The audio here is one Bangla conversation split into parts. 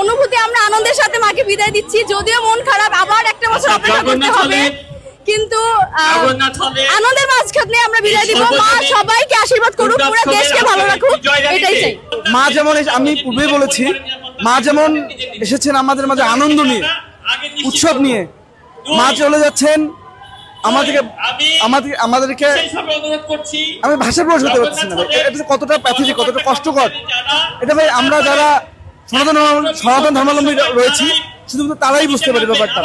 অনুভূতি, আমরা আনন্দের সাথে মাকে বিদায় দিচ্ছি। যদিও মন খারাপ, আবার একটা বছর অপেক্ষা করতে হবে, কিন্তু আনন্দের মাঝখানে আমরা বিদায় দিব। মা সবাইকে আশীর্বাদ করুক, পুরো দেশকে ভালো রাখুক, এটাই চাই। মা যেমন আমি পূর্বেই বলেছি, মা যেমন এসেছেন আমাদের মাঝে আনন্দ নিয়ে, উৎসব নিয়ে, মা চলে যাচ্ছেন আমাদেরকে আমি ভাষা প্রকাশ করতে পারছি না। এটা কতটা প্যাথেটিক, কতটা কষ্টকর এটা ভাই। আমরা যারা সনাতন ধর্মাবলম্বী রয়েছি শুধুমাত্র তারাই বুঝতে পারি ব্যাপারটা।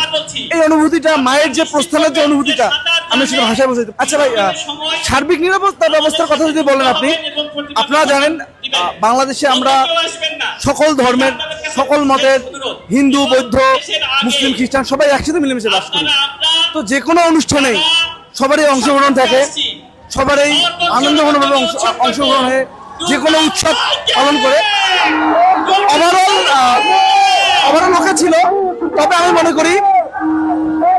এই অনুভূতিটা, মায়ের যে প্রস্থানের যে অনুভূতিটা, আমি সেটা ভাষায় বুঝতে। আচ্ছা ভাই, সার্বিক নিরাপত্তা ব্যবস্থার কথা যদি বলেন, আপনারা জানেন বাংলাদেশে আমরা সকল ধর্মের, সকল মতের, হিন্দু, বৌদ্ধ, মুসলিম, খ্রিস্টান সবাই একসাথে মিলেমিশে বাস করি। তো যে কোনো অনুষ্ঠানেই সবারই অংশগ্রহণ থাকে, সবারই আনন্দ মনোভাবে অংশগ্রহণ হয়ে যে কোনো উৎসব পালন করে। ওভারঅল ওকে ছিল। তবে আমি মনে করি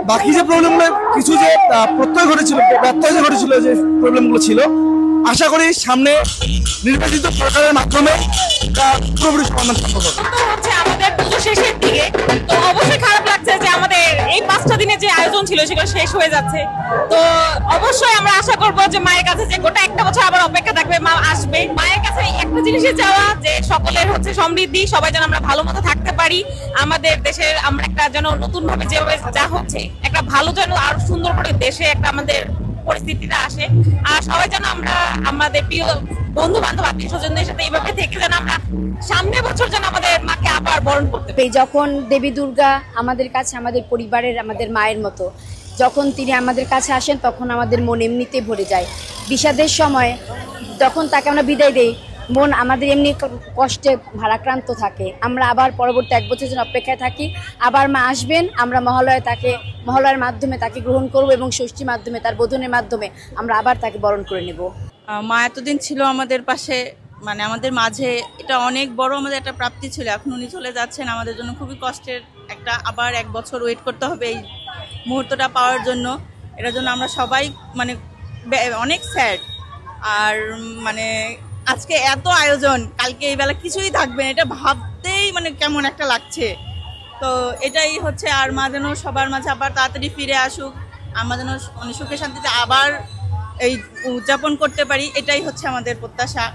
বাকি যে প্রবলেমগুলো, কিছু যে প্রত্যয় ঘটেছিল, ব্যত্যয় যে ঘটেছিল, যে প্রবলেমগুলো ছিল, আশা করি সামনে নির্বাচিত সরকারের মাধ্যমে পুরোপুরি সমাধান সম্ভব হবে। হচ্ছে আমাদের পুজো শেষের দিকে, তো অবশ্যই খারাপ লাগছে যে আমাদের এই 5টা দিনের যে আয়োজন ছিল সেগুলো শেষ হয়ে যাচ্ছে। তো অবশ্যই আমরা আশা করবো যে মায়ের কাছে যে গোটা একটা বছর আবার অপেক্ষা থাকবে, মা আসবে। মায়ের কাছে একটা জিনিসই চাওয়া যে সকলের হচ্ছে সমৃদ্ধি, সবাই যেন আমরা ভালো মতো থাকতে পারি। আমাদের দেশের আমরা একটা যেন নতুন ভাবে যেভাবে যা হচ্ছে একটা ভালো যেন আরো সুন্দর করে দেশে একটা আমাদের পরিস্থিতিটা আসে। আর সবাই যেন আমরা আমাদের প্রিয় বন্ধু বান্ধব, আত্মীয় স্বজনদের সাথে এইভাবে থেকে যেন আমরা সামনের বছর যেন আমাদের মাকে আবার বরণ করতে পারি। যখন দেবী দুর্গা আমাদের কাছে, আমাদের পরিবারের, আমাদের মায়ের মতো, যখন তিনি আমাদের কাছে আসেন তখন আমাদের মন এমনিতে ভরে যায়। বিষাদের সময় যখন তাকে আমরা বিদায় দেই, মন আমাদের এমনি কষ্টে ভারাক্রান্ত থাকে। আমরা আবার পরবর্তী 1 বছর জন্য অপেক্ষায় থাকি, আবার মা আসবেন, আমরা মহালয়ার মাধ্যমে তাকে গ্রহণ করব এবং ষষ্ঠীর মাধ্যমে, তার বোধনের মাধ্যমে আমরা আবার তাকে বরণ করে নেব। মা এতদিন ছিল আমাদের পাশে, মানে আমাদের মাঝে, এটা অনেক বড় আমাদের একটা প্রাপ্তি ছিল। এখন উনি চলে যাচ্ছেন, আমাদের জন্য খুবই কষ্টের। আবার 1 বছর ওয়েট করতে হবে এই মুহূর্তটা পাওয়ার জন্য। এটার জন্য আমরা সবাই মানে অনেক স্যাড। আর মানে আজকে এত আয়োজন, কালকে এই বেলা কিছুই থাকবে না, এটা ভাবতেই মানে কেমন একটা লাগছে। তো এটাই হচ্ছে, আর মা যেন সবার মাঝে আবার তাড়াতাড়ি ফিরে আসুক, আমরা যেন মানে সুখে শান্তিতে আবার এই উদযাপন করতে পারি, এটাই হচ্ছে আমাদের প্রত্যাশা।